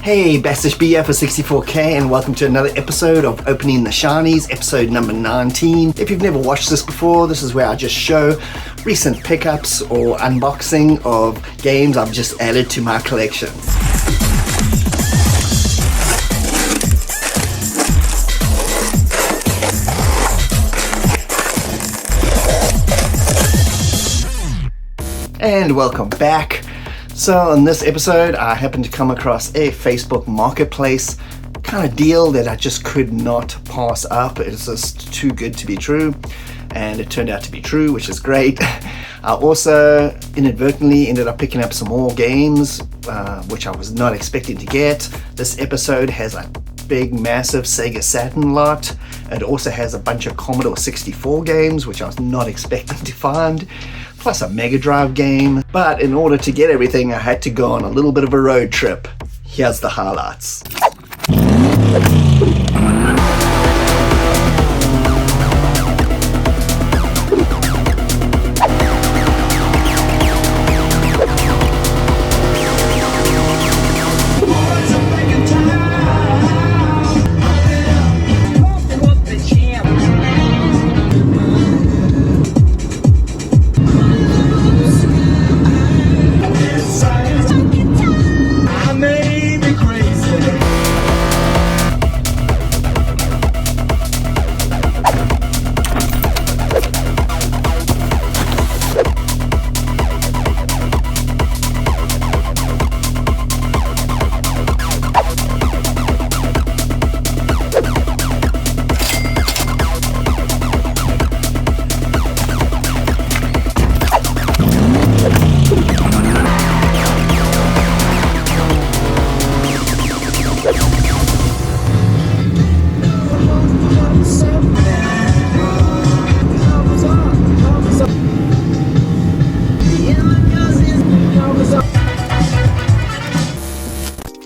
Hey, Bastish BF for 64K, and welcome to another episode of Opening the Shinies, episode number 19. If you've never watched this before, this is where I just show recent pickups or unboxing of games I've just added to my collection. And welcome back. So in this episode, I happened to come across a Facebook marketplace kind of deal that I just could not pass up. It's just too good to be true, and it turned out to be true, which is great. I also inadvertently ended up picking up some more games, which I was not expecting to get. This episode has a big, massive Sega Saturn lot. It also has a bunch of Commodore 64 games, which I was not expecting to find, plus a Mega Drive game. But in order to get everything, I had to go on a little bit of a road trip. Here's the highlights.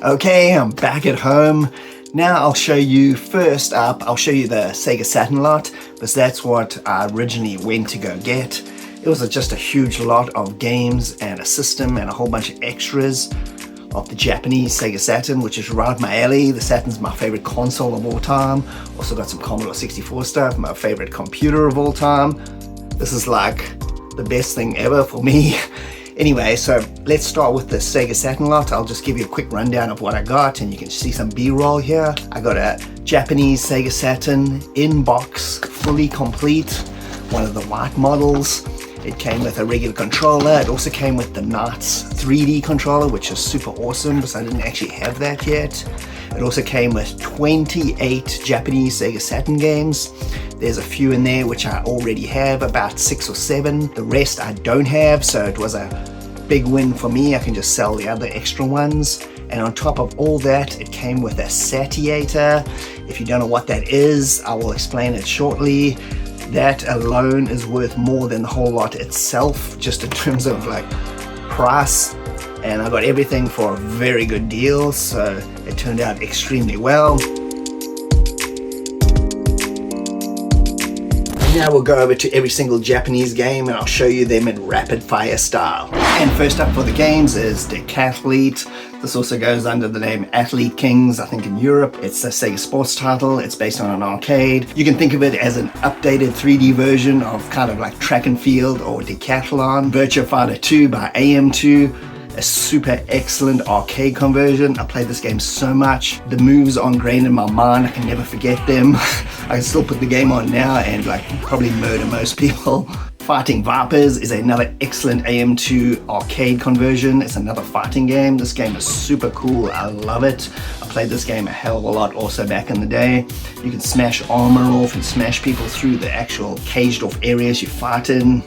Okay, I'm back at home. Now I'll show you, first up, I'll show you the Sega Saturn lot, because that's what I originally went to go get. It was just a huge lot of games and a system and a whole bunch of extras of the Japanese Sega Saturn, which is right up my alley. The Saturn's my favorite console of all time. Also got some Commodore 64 stuff, my favorite computer of all time. This is like the best thing ever for me. Anyway, so let's start with the Sega Saturn lot. I'll just give you a quick rundown of what I got, and you can see some B-roll here. I got a Japanese Sega Saturn in box, fully complete, one of the white models. It came with a regular controller. It also came with the Knights 3D controller, which is super awesome because I didn't actually have that yet. It also came with 28 Japanese Sega Saturn games. There's a few in there which I already have, about 6 or 7. The rest I don't have, so it was a big win for me. I can just sell the other extra ones. And on top of all that, it came with a satiator. If you don't know what that is, I will explain it shortly. That alone is worth more than the whole lot itself, just in terms of like price. And I got everything for a very good deal, so it turned out extremely well. Now we'll go over to every single Japanese game and I'll show you them in rapid fire style. And first up for the games is Decathlete. This also goes under the name Athlete Kings, I think in Europe. It's a Sega Sports title. It's based on an arcade. You can think of it as an updated 3D version of kind of like track and field or decathlon. Virtua Fighter 2 by AM2. A super excellent arcade conversion. I played this game so much. The moves are ingrained in my mind. I can never forget them. I can still put the game on now and like probably murder most people. Fighting Vipers is another excellent AM2 arcade conversion. It's another fighting game. This game is super cool. I love it. I played this game a hell of a lot also back in the day. You can smash armor off and smash people through the actual caged off areas you fight in.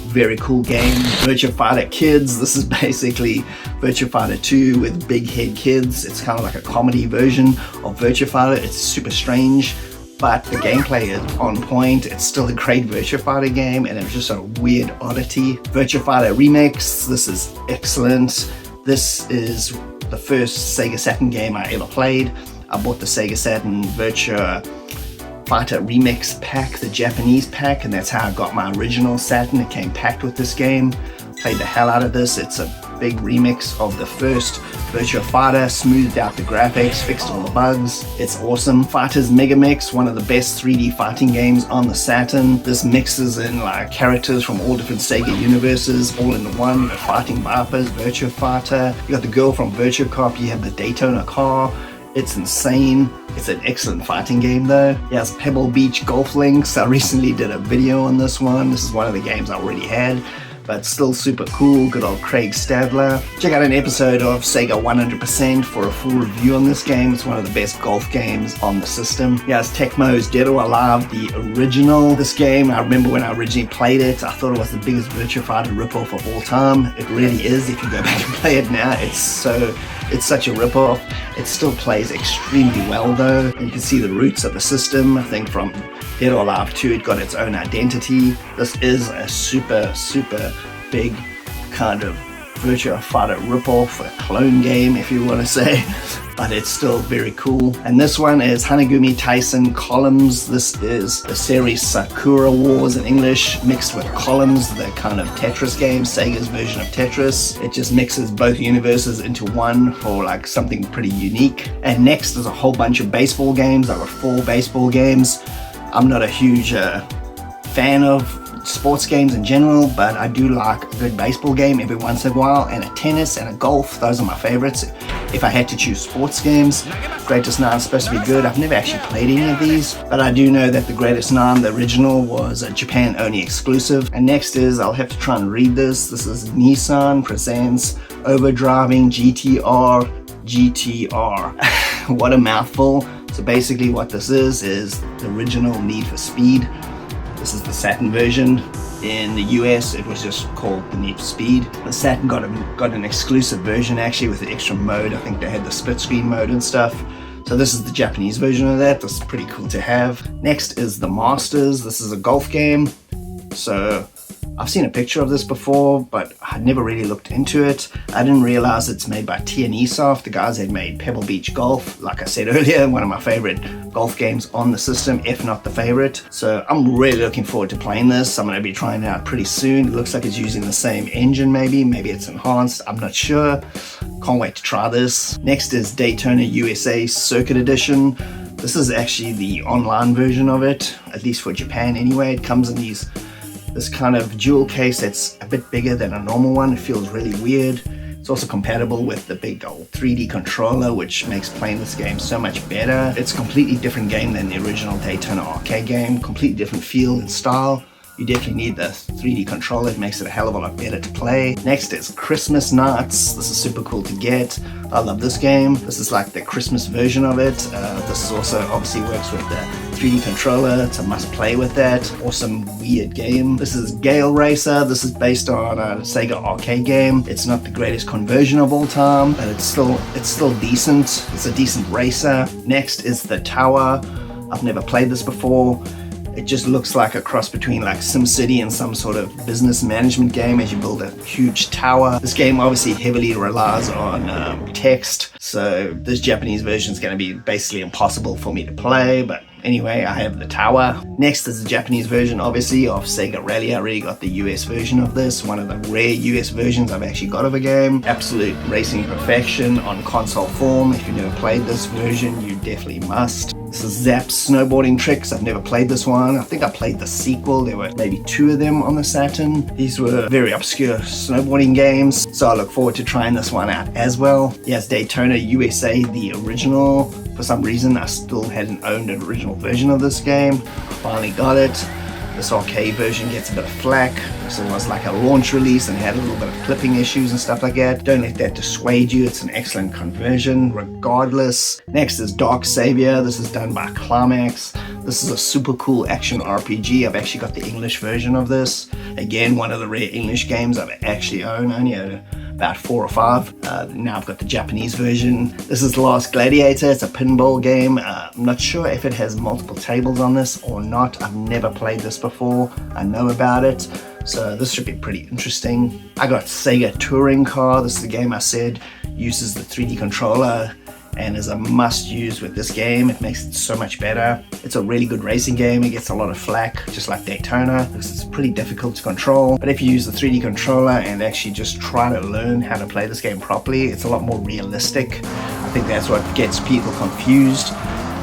Very cool game. Virtua Fighter Kids. This is basically Virtua Fighter 2 with big head kids. It's kind of like a comedy version of Virtua Fighter. It's super strange, but the gameplay is on point. It's still a great Virtua Fighter game, and it's just a weird oddity. Virtua Fighter Remix. This is excellent. This is the first Sega Saturn game I ever played. I bought the Sega Saturn Virtua Fighter Remix pack, the Japanese pack, and that's how I got my original Saturn. It came packed with this game. Played the hell out of this. It's a big remix of the first Virtua Fighter, smoothed out the graphics, fixed all the bugs. It's awesome. Fighters Mega Mix, one of the best 3D fighting games on the Saturn. This mixes in like characters from all different Sega universes all in one. You got Fighting Vipers, Virtua Fighter, you got the girl from Virtua Cop, you have the Daytona car. It's insane. It's an excellent fighting game though. Yes, Pebble Beach Golf Links. I recently did a video on this one. This is one of the games I already had, but still super cool. Good old Craig Stadler. Check out an episode of Sega 100% for a full review on this game. It's one of the best golf games on the system. Yes, Tecmo's Dead or Alive, the original. This game, I remember when I originally played it, I thought it was the biggest Virtua Fighter ripoff of all time. It really is. If you go back and play it now, it's such a ripoff. It still plays extremely well though. You can see the roots of the system. I think from Dead or Alive 2, it got its own identity. This is a super big kind of Virtua Fighter ripoff, a clone game if you want to say, but it's still very cool. And this one is Hanagumi Tyson Columns. This is the series Sakura Wars in English mixed with Columns, the kind of Tetris game, Sega's version of Tetris. It just mixes both universes into one for like something pretty unique. And next is a whole bunch of baseball games. I got 4 baseball games. I'm not a huge fan of sports games in general, but I do like a good baseball game every once in a while, and a tennis and a golf. Those are my favorites if I had to choose sports games. Greatest 9 is supposed to be good. I've never actually played any of these, but I do know that the Greatest 9, the original, was a Japan only exclusive. And next is, I'll have to try and read this. This is Nissan presents Overdriving GTR. What a mouthful. So basically what this is the original Need for Speed. This is the Saturn version. In the US, it was just called the Need for Speed. The Saturn got an exclusive version actually with the extra mode. I think they had the split screen mode and stuff. So this is the Japanese version of that. This is pretty cool to have. Next is the Masters. This is a golf game. So I've seen a picture of this before, but I never really looked into it. I didn't realize it's made by T&E Soft, the guys that made Pebble Beach Golf. Like I said earlier, one of my favorite golf games on the system, if not the favorite. So I'm really looking forward to playing this. I'm going to be trying it out pretty soon. It looks like it's using the same engine maybe it's enhanced. I'm not sure. Can't wait to try this. Next is Daytona USA Circuit Edition. This is actually the online version of it, at least for Japan anyway. It comes in this kind of jewel case that's a bit bigger than a normal one. It feels really weird. It's also compatible with the big old 3D controller, which makes playing this game so much better. It's a completely different game than the original Daytona arcade game, completely different feel and style. You definitely need the 3D controller. It makes it a hell of a lot better to play. Next is Christmas Nights. This is super cool to get. I love this game. This is like the Christmas version of it. This is also obviously works with the 3D controller. It's a must play with that. Awesome weird game. This is Gale Racer. This is based on a Sega arcade game. It's not the greatest conversion of all time, but it's still decent. It's a decent racer. Next is The Tower. I've never played this before. It just looks like a cross between like SimCity and some sort of business management game as you build a huge tower. This game obviously heavily relies on text, so this Japanese version is going to be basically impossible for me to play, but anyway, I have The Tower. Next is the Japanese version, obviously, of Sega Rally. I already got the US version of this, one of the rare US versions I've actually got of a game. Absolute racing perfection on console form. If you've never played this version, you definitely must. This is Zap's Snowboarding Tricks. I've never played this one. I think I played the sequel. There were maybe 2 of them on the Saturn. These were very obscure snowboarding games, so I look forward to trying this one out as well. Yes, Daytona USA, the original. For some reason, I still hadn't owned an original version of this game. Finally got it. This arcade version gets a bit of flack. So it was like a launch release and had a little bit of clipping issues and stuff like that. Don't let that dissuade you. It's an excellent conversion regardless. Next is Dark Savior. This is done by Climax. This is a super cool action RPG. I've actually got the English version of this. Again, one of the rare English games I've actually owned. I only had about 4 or 5. Now I've got the Japanese version. This is The Last Gladiator. It's a pinball game. I'm not sure if it has multiple tables on this or not. I've never played this before. I know about it, so this should be pretty interesting. I got Sega Touring Car. This is the game I said uses the 3D controller and is a must use with this game. It makes it so much better. It's a really good racing game. It gets a lot of flack, just like Daytona, because it's pretty difficult to control. But if you use the 3D controller and actually just try to learn how to play this game properly, it's a lot more realistic. I think that's what gets people confused.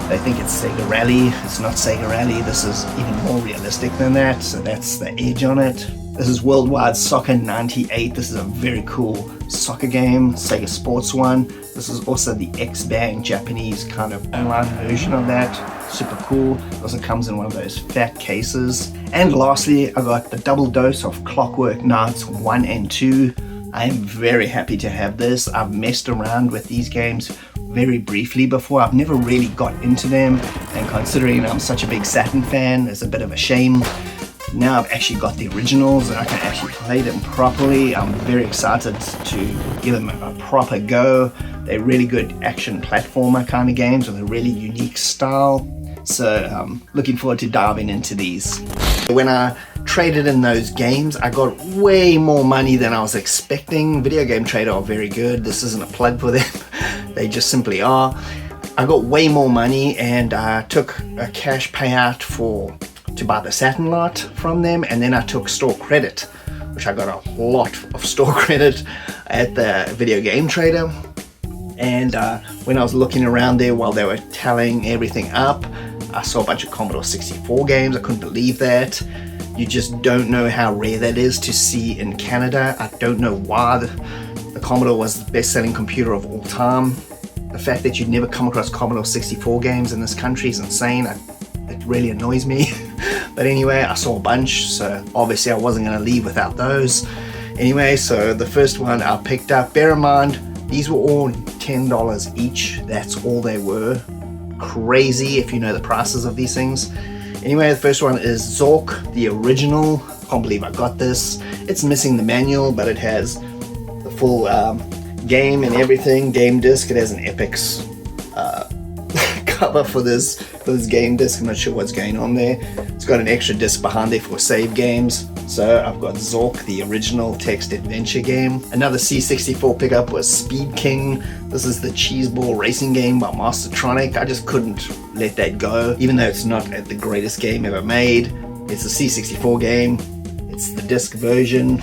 They think it's Sega Rally. It's not Sega Rally. This is even more realistic than that, so that's the edge on it. This is Worldwide Soccer 98. This is a very cool soccer game, Sega Sports one. This is also the X-Bang Japanese kind of online version of that. Super cool. It also comes in one of those fat cases. And lastly, I got the double dose of Clockwork Knights 1 and 2. I am very happy to have this. I've messed around with these games very briefly before. I've never really got into them, and considering I'm such a big Saturn fan, it's a bit of a shame. Now I've actually got the originals and I can actually play them properly. I'm very excited to give them a proper go. They're really good action platformer kind of games with a really unique style. So I'm looking forward to diving into these. When I traded in those games, I got way more money than I was expecting. Video Game Trader are very good. This isn't a plug for them. They just simply are. I got way more money, and I took a cash payout to buy the Saturn Lot from them, and then I took store credit, which I got a lot of store credit at the Video Game Trader. And when I was looking around there while they were tallying everything up, I saw a bunch of Commodore 64 games. I couldn't believe that. You just don't know how rare that is to see in Canada. I don't know why the Commodore was the best-selling computer of all time. The fact that you'd never come across Commodore 64 games in this country is insane. It really annoys me. But anyway, I saw a bunch, so obviously I wasn't going to leave without those. Anyway, so the first one I picked up, bear in mind, these were all $10 each. That's all they were. Crazy if you know the prices of these things. Anyway, the first one is Zork, the original. Can't believe I got this. It's missing the manual, but it has the full game and everything. Game disc. It has an Epix cover for this game disc. I'm not sure what's going on there. It's got an extra disc behind there for save games. So I've got Zork, the original text adventure game. Another C64 pickup was Speed King. This is the cheeseball racing game by Mastertronic. I just couldn't let that go, even though it's not the greatest game ever made. It's a C64 game. It's the disc version.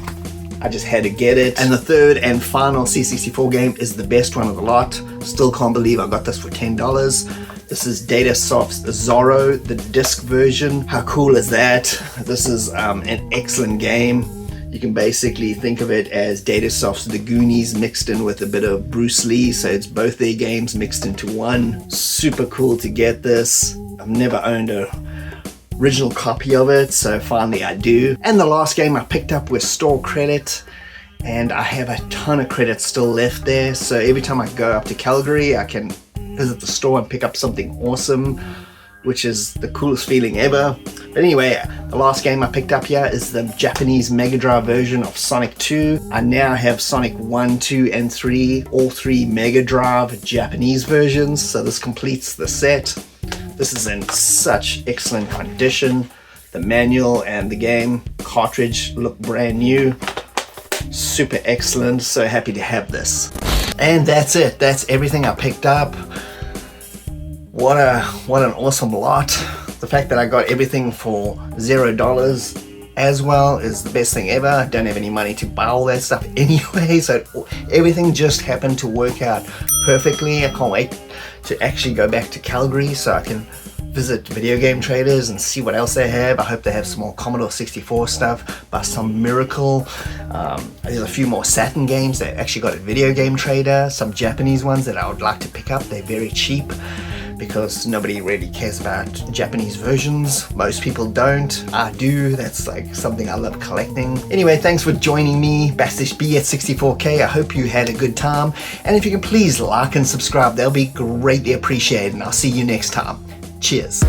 I just had to get it. And the third and final C64 game is the best one of the lot. Still can't believe I got this for $10. This is Datasoft's Zorro, the disc version. How cool is that? This is an excellent game. You can basically think of it as Datasoft's The Goonies mixed in with a bit of Bruce Lee, so it's both their games mixed into one. Super cool to get this. I've never owned a original copy of it, so finally I do. And the last game I picked up was store credit, and I have a ton of credit still left there, so every time I go up to Calgary I can visit the store and pick up something awesome, which is the coolest feeling ever. But anyway, the last game I picked up here is the Japanese Mega Drive version of Sonic 2. I now have Sonic 1, 2, and 3, all three Mega Drive Japanese versions, so this completes the set. This is in such excellent condition. The manual and the game cartridge look brand new. Super excellent, so happy to have this. And that's it, that's everything I picked up. What an awesome lot. The fact that I got everything for $0 as well is the best thing ever. I don't have any money to buy all that stuff anyway, so everything just happened to work out perfectly. I can't wait to actually go back to Calgary so I can visit Video Game Traders and see what else they have. I hope they have some more Commodore 64 stuff by some miracle. There's a few more Saturn games that actually got a Video Game Trader, some Japanese ones that I would like to pick up. They're very cheap because nobody really cares about Japanese versions. Most people don't. I do. That's like something I love collecting. Anyway, thanks for joining me, Bastish B at 64K. I hope you had a good time. And if you can please like and subscribe, that'll be greatly appreciated. And I'll see you next time. Cheers.